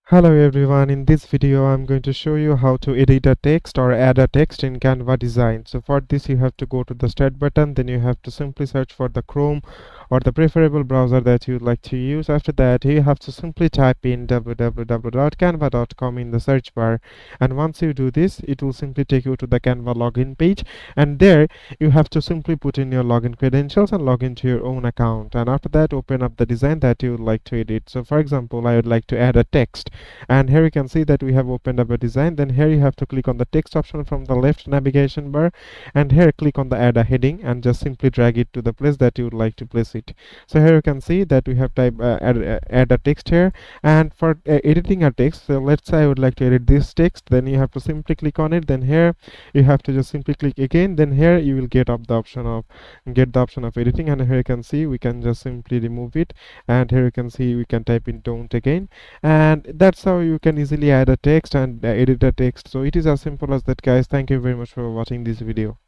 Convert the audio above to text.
Hello everyone, in this video I'm going to show you how to edit a text or add a text in Canva design. So for this you have to go to the start button, then you have to simply search for the Chrome or the preferable browser that you'd like to use. After that you have to simply type in www.canva.com in the search bar, and once you do this it will simply take you to the Canva login page, and there you have to simply put in your login credentials and log into your own account. And after that open up the design that you would like to edit. So for example, I would like to add a text, and here you can see that we have opened up a design. Then here you have to click on the text option from the left navigation bar, and here click on the add a heading and just simply drag it to the place that you would like to place it. So here you can see that we have type add a text here. And for editing a text, so let's say I would like to edit this text, then you have to simply click on it. Then here you have to just simply click again, then here you will get up the option of editing, and here you can see we can just simply remove it, and here you can see we can type in don't again, and that's how you can easily add a text and edit a text. So it is as simple as that, guys. Thank you very much for watching this video.